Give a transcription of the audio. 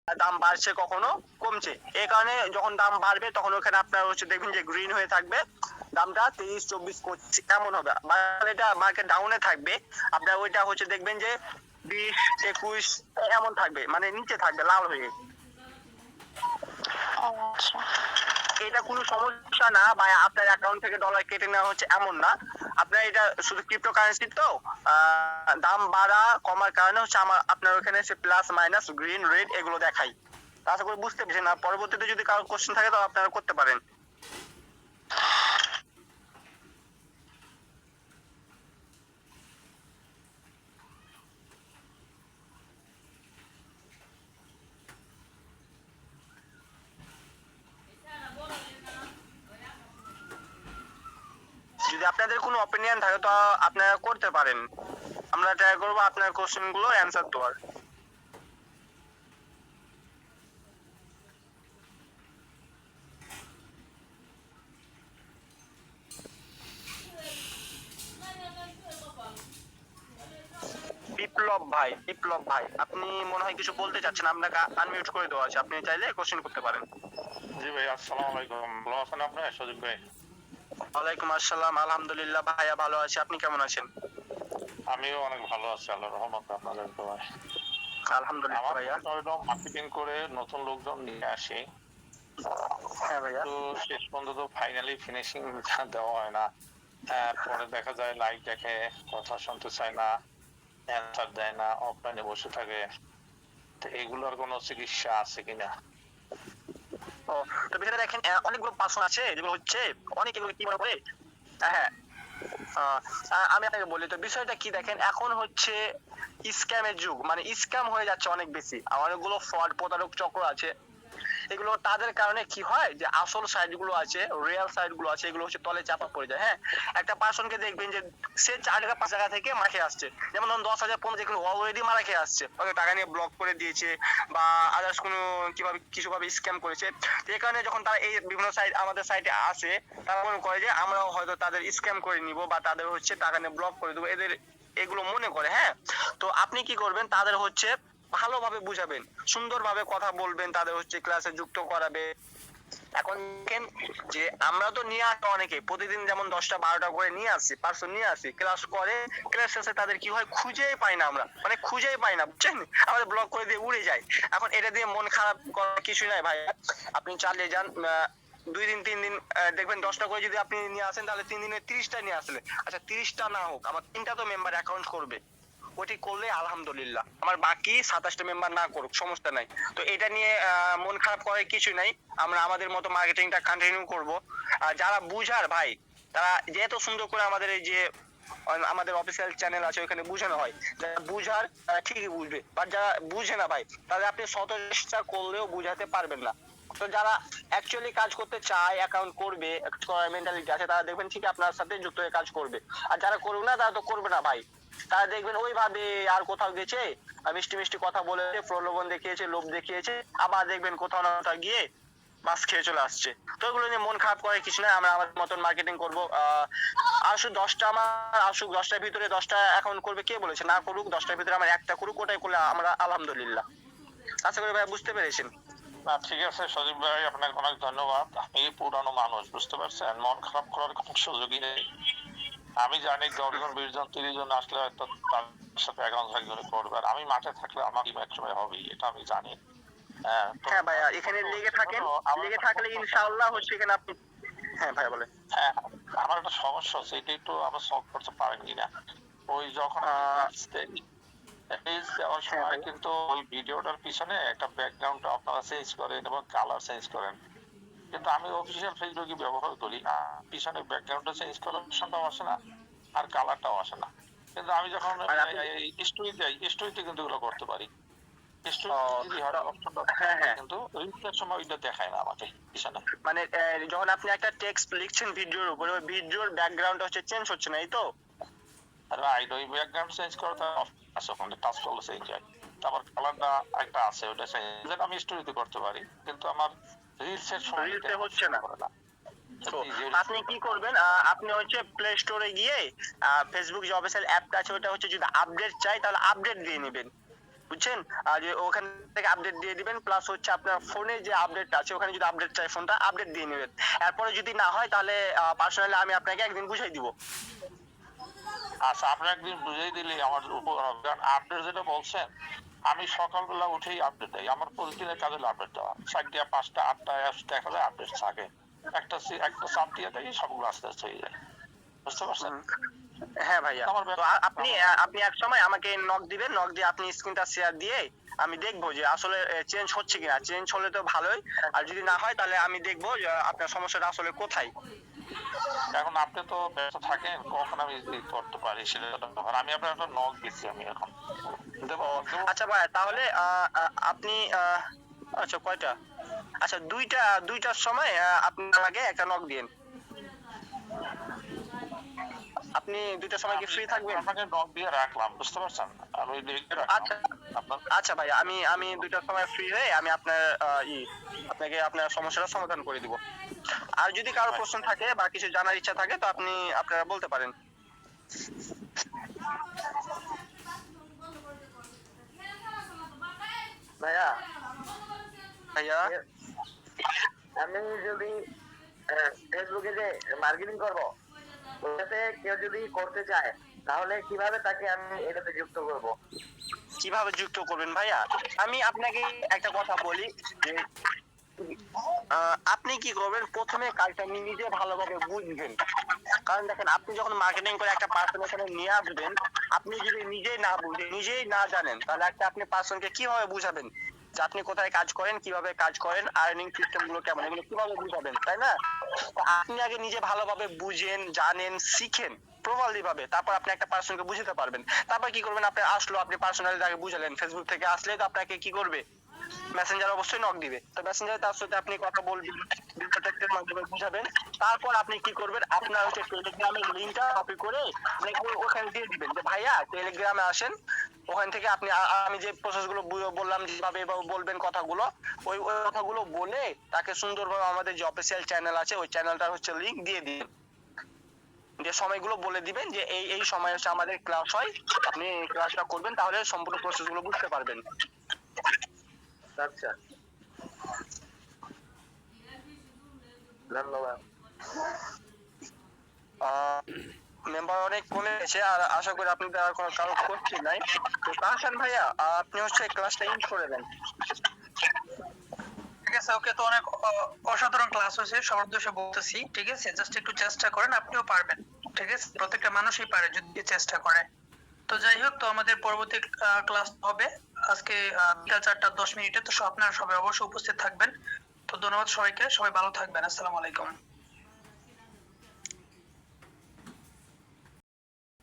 দাম বাড়ছে কখনো কমছে। এই কারণে যখন দাম বাড়বে তখন ওখানে আপনার হচ্ছে দেখবেন যে গ্রিন হয়ে থাকবে, দামটা 23-24 এমন হবে। এটা মার্কেট ডাউনে থাকবে, আপনার ওইটা হচ্ছে দেখবেন যে 20-21 এমন থাকবে, মানে নিচে থাকবে লাল হয়ে। আচ্ছা, এটা কোনো সমস্যা না বা আপনার অ্যাকাউন্ট থেকে ডলার কেটে নেওয়া হচ্ছে এমন না। আপনার এটা শুধু ক্রিপ্টোকারেন্সি তো দাম বাড়া কমার কারণে হচ্ছে আপনার ওখানে সে প্লাস মাইনাস গ্রিন রেড এগুলো দেখাই। আশা করি বুঝতে পেরেছেন। আর পরবর্তীতে যদি কারো কোশ্চেন থাকে তো আপনারা করতে পারেন। যদি আপনাদের কোনো অপিনিয়ন থাকে তো আপনারা করতে পারেন, আমরা ট্রাই করবো আপনার কোশ্চেন গুলো অ্যান্সার দেওয়ার। বিপ্লব ভাই আপনি মনে হয় কিছু বলতে চাচ্ছেন, আপনাকে আনমিউট করে দেওয়া আছে, আপনি চাইলে কোশ্চেন করতে পারেন। জি ভাই, আসসালামু আলাইকুম। ভালো আছেন আপনি সজীব ভাই? ওয়ালাইকুম আসসালাম, আলহামদুলিল্লাহ ভাইয়া ভালো আছি, আপনি কেমন আছেন? আমিও অনেক ভালো আছি, আল্লাহর রহমতে। আপনাদের দোয়ায়। আলহামদুলিল্লাহ ভাইয়া। আমার মার্কেটিং করে নতুন লোকজন নিয়ে আসি, হ্যাঁ ভাইয়া। তো শেষ পর্যন্ত ফাইনালি ফিনিশিং দেওয়া হয় না। পরে দেখা যায় লাইক দেখে, কথা শুনতে চায় না, অ্যান্সার দেয় না, অফলাইনে বসে থাকে। তো এগুলোর কোনো চিকিৎসা আছে কিনা? ও, তো বিষয়টা দেখেন অনেকগুলো পার্সন আছে যেগুলো হচ্ছে অনেক এগুলো কি মনে করে। হ্যাঁ, আমি আপনাকে বলি তো বিষয়টা কি দেখেন, এখন হচ্ছে স্ক্যামের যুগ, মানে স্ক্যাম হয়ে যাচ্ছে অনেক বেশি, অনেকগুলো ফ্রড প্রতারক চক্র আছে। এগুলো তাদের কারণে কি হয় যে আসল সাইট গুলো আছে, রিয়েল সাইট গুলো আছে, এগুলো হচ্ছে তলে চাপা পড়ে যায়। হ্যাঁ, একটা পার্সনকে দেখবেন যে সে 4 টাকা 5 টাকা থেকে মারা খেয়ে আসছে, যেমন ধরুন 10,000 15 যেগুলো অলরেডি মারা খেয়ে আসছে, ওকে টাকা নিয়ে ব্লক করে দিয়েছে বা আদার্স কোনো কিভাবে কিছু ভাবে স্ক্যাম করেছে। তো এই কারণে যখন তারা এই বিভিন্ন সাইট আমাদের সাইটে আসে, তারা মনে করে যে আমরাও হয়তো তাদের স্ক্যাম করে নিব বা তাদের হচ্ছে টাকা নিয়ে ব্লক করে দেবো, এদের এগুলো মনে করে। হ্যাঁ, তো আপনি কি করবেন, তাদের হচ্ছে ভালোভাবে বুঝাবেন, সুন্দরভাবে কথা বলবেন, তাদের হচ্ছে ক্লাসে যুক্ত করাবে। এখন দেখেন যে আমরা তো নিয়ে আসি অনেকে প্রতিদিন, যেমন 10টা 12টা করে নিয়ে আসি, পার্সন নিয়ে আসি, ক্লাস করে, ক্লাস শেষে তাদের কি হয় খুঁজেই পাই না, আমরা মানে খুঁজেই পাই না, বুঝছেন, আমাদের ব্লক করে দিয়ে উড়ে যায়। এখন এটা দিয়ে মন খারাপ করার কিছু নাই ভাই, আপনি চালিয়ে যান। 2 দিন 3 দিন দেখবেন 10টা করে যদি আপনি নিয়ে আসেন তাহলে 3 দিনে 30টা নিয়ে আসলে, আচ্ছা 30টা না হোক, আমার 3টা তো মেম্বার অ্যাকাউন্ট করবে, ওটি করলে আলহামদুলিল্লাহ, আমার বাকি 27টা মেম্বার না করুক সমস্যা নাই। তো এটা নিয়ে মন খারাপ করার কিছু নাই, আমরা আমাদের মতো মার্কেটিংটা কন্টিনিউ করব। আর যারা বুঝার ভাই, তারা যেহেতু সুন্দর করে আমাদের এই যে আমাদের অফিসিয়াল চ্যানেল আছে ওখানে বুঝানো হয়, যারা বুঝার তারা ঠিকই বুঝবে, বাট যারা বুঝে না ভাই, তাহলে আপনি শত চেষ্টা করলেও বুঝাতে পারবেন না। তো যারা অ্যাকচুয়ালি কাজ করতে চায়, অ্যাকাউন্ট করবে, মেন্টালিটি আছে, তারা দেখবেন ঠিক আপনার সাথে যুক্ত হয়ে কাজ করবে। আর যারা করবে না তারা তো করবে না ভাই, তারা দেখবেন ওইভাবে আর কোথাও গেছে, মিষ্টি মিষ্টি কথা বলেছে, প্রলোভন দেখিয়েছে, লোভ দেখিয়েছে, আবার দেখবেন কোথাও না কোথাও গিয়ে মাছ খেয়ে চলে আসছে। তো এগুলো নিয়ে মন খারাপ করার কিছু নয়, আমরা আমাদের মতন মার্কেটিং করবো। আসুক 10টা, আমার আসুক 10টার ভিতরে 10টা অ্যাকাউন্ট করবে, কে বলেছে না করুক, 10টার ভিতরে আমার একটা করুক, ওটাই করলে আমরা আলহামদুলিল্লাহ। আশা করি ভাই বুঝতে পেরেছেন। না, ঠিক আছে সজীব ভাই, আপনাকে অনেক ধন্যবাদ। আমি পুরানো মানুষ, বুঝতে পারছেন, মন খারাপ করার কোনো সুযোগই নেই। আমি জানি 10 জন 20 জন 30 জন আসলে হয়তো তার সাথে অ্যাকাউন্ট একজনে করবে, আর আমি মাঠে থাকলে আমার টিম একসময় হবেই, এটা আমি জানি। হ্যাঁ, তো হ্যাঁ ভাইয়া, এখানে লেগে থাকেন, লেগে থাকলে ইনশাআল্লাহ হচ্ছে এখানে আপনি। হ্যাঁ ভাইয়া বলেন। হ্যাঁ, আমার একটা সমস্যা হচ্ছে, এটা একটু আমরা সলভ করতে পারেন কিনা। ওই যখন পেজ দেওয়ার হ্যাঁ সময় ভাইয়া। কিন্তু ওই ভিডিওটার পিছনে একটা ব্যাকগ্রাউন্ড আপনারা চেঞ্জ করেন এবং কালার চেঞ্জ করেন, কিন্তু আমি অফিসিয়াল ফেসবুকে ব্যবহার করি, পিছনে ব্যাকগ্রাউন্ডটা চেঞ্জ করার অপশনটাও আসে না, আর কালারটাও আসে না। কিন্তু আমি যখন আর আপনি স্টোরি যাই, স্টোরিতে কিন্তু এগুলো করতে পারি। স্টোরি যদি হয় অপশনটা, হ্যাঁ হ্যাঁ, কিন্তু রিপ্লের সময় ওইটা দেখায় না আমাকে পিছনে। মানে যখন আপনি একটা টেক্সট লিখছেন ভিডিওর উপরে, ওই ভিডিওর ব্যাকগ্রাউন্ড হচ্ছে চেঞ্জ হচ্ছে না, এই তো। রাইট, ওই ব্যাকগ্রাউন্ড চেঞ্জ করাটা আছে, ওখানে টাচ করলে চেঞ্জ হয়। তারপর কালারটা একটা আছে, ওটা চেঞ্জ আমি স্টোরিতে করতে পারি, কিন্তু আমার রিলস এর সময় রিলসে এটা হচ্ছে না। করে না। তো আপনি কি করবেন, আপনি হচ্ছে প্লে স্টোরে গিয়ে ফেসবুক যে অফিসিয়াল অ্যাপটা আছে ওটা হচ্ছে যদি আপডেট চাই তাহলে আপডেট দিয়ে নেবেন। বুঝছেন? আর যে ওখান থেকে আপডেট দিয়ে দিবেন, প্লাস হচ্ছে আপনার ফোনে যে আপডেট আছে ওখানে যদি আপডেট চাই ফোনটা আপডেট দিয়ে নেবেন। এরপরে যদি না হয় তাহলে পার্সোনালি আমি আপনাকে একদিন বুঝাই দিব। আচ্ছা, আপনি একদিন বুঝিয়ে দিলে আমার উপকার হবে, কারণ আপডেট যেটা বলছেন আমি সকালবেলা উঠেই আপডেট দেই। আমার প্রতিদিনের কাজে আপডেট দেওয়া 4টা 5টা 8টা অ্যাপস দেখা যায় আপডেট থাকে। একটা চাপ দিয়ে দেয় সবগুলো আস্তে আস্তে হয়ে যায়। বুঝতে পারছেন? হ্যাঁ ভাইয়া, আমার তো আপনি এক সময় আমাকে নক দিবেন, নক দিয়ে আপনি স্ক্রিনটা শেয়ার দিয়ে আমি দেখবো যে আসলে চেঞ্জ হচ্ছে কিনা। চেঞ্জ হলে তো ভালোই, আর যদি না হয় তাহলে আমি দেখবো যে আপনার সমস্যাটা আসলে কোথায়। এখন আপনি তো ব্যস্ত থাকেন, কখন আমি করতে পারি সেটা একটা ব্যাপার। আমি আপনার একটা নক দিচ্ছি আমি এখন দেবো। আচ্ছা ভাইয়া, তাহলে আপনি আচ্ছা কয়টা, আচ্ছা দুইটার সময় আপনি আমাকে একটা নক দিন। আপনি 2টার সময় কি ফ্রি থাকবেন? আপনাকে নক দিয়ে রাখলাম, বুঝতে পারছেন? আমি লিখে আচ্ছা রাখলাম আপনার। আচ্ছা ভাইয়া, আমি 2টার সময় ফ্রি হয়ে আমি আপনার আপনাকে আপনার সমস্যাটা সমাধান করে দিব। আর যদি কারো প্রশ্ন থাকে বা কিছু জানার ইচ্ছা থাকে তো আপনারা বলতে পারেন। ভাইয়া ভাইয়া আমি যদি ফেসবুকে যে মার্কেটিং করব, ওটাতে কেউ যদি করতে চায় তাহলে কিভাবে তাকে আমি এটাতে যুক্ত করব? কিভাবে যুক্ত করবেন ভাইয়া? আমি আপনাকে একটা কথা বলি যে আপনি কি করবেন, প্রথমে কাজটা নিজে ভালোভাবে বুঝবেন। কারণ দেখেন, আপনি যখন মার্কেটিং করে একটা পার্সন এখানে নিয়ে আসবেন, আপনি যদি নিজেই না বুঝেন, নিজেই না জানেন, তাহলে আপনি পার্সনকে কিভাবে বুঝাবেন যে আপনি কোথায় কাজ করেন, কিভাবে কাজ করেন, আর্নিং সিস্টেম গুলো কেমন, এগুলো কিভাবে বুঝাবেন, তাই না? তো আপনি আগে নিজে ভালোভাবে বুঝেন, জানেন, শিখেন প্রপারলি ভাবে, তারপর আপনি একটা পার্সনকে বুঝাতে পারবেন। তারপর কি করবেন, আপনি আসলো, আপনি পার্সোনালি তাকে বুঝালেন, ফেসবুক থেকে আসলে তো আপনাকে কি করবে, মেসেঞ্জার অবশ্যই নক দিবে, তো মেসেঞ্জারে তার সাথে আপনি কথা বলবেন, ভিডিও টেক্সটের মাধ্যমে বুঝাবেন। তারপর আপনি কি করবেন, আপনার হচ্ছে টেলিগ্রামের লিংকটা কপি করে ওখানে দিয়ে দিবেন যে ভাইয়া টেলিগ্রামে আসেন, ওখান থেকে আপনি আমি যে প্রসেসগুলো বললাম যেভাবে বলবেন কথাগুলো, ওই কথাগুলো বলে তাকে সুন্দরভাবে আমাদের যে অফিসিয়াল চ্যানেল আছে ওই চ্যানেলটার হচ্ছে লিংক দিয়ে দিবেন, যে সময়গুলো বলে দিবেন যে এই সময় হচ্ছে আমাদের ক্লাস হয়, আপনি ক্লাসটা করবেন, তাহলে সম্পূর্ণ প্রসেসগুলো বুঝতে পারবেন। আচ্ছা, ধন্যবাদ। মেম্বার অনেক কমে গেছে, আর আশা করি আপনাদের আর কোনো কারো করছি নাই। তো তাহসান ভাইয়া, আপনি হচ্ছে ক্লাসটা ইন করে দেন। ঠিক আছে, ওকে। তো অনেক অসাধারণ ক্লাস হয়েছে, সবার উদ্দেশ্যে বলতেছি, ঠিক আছে? জাস্ট একটু চেষ্টা করেন, আপনিও পারবেন, ঠিক আছে? প্রত্যেকটা মানুষই পারে যদি চেষ্টা করে। তো যাই হোক, তো আমাদের পরবর্তী ক্লাস হবে আজকে বিকাল 4:10। তো আপনারা সবাই অবশ্যই উপস্থিত থাকবেন। তো ধন্যবাদ সবাইকে, সবাই ভালো থাকবেন। আসসালামু আলাইকুম।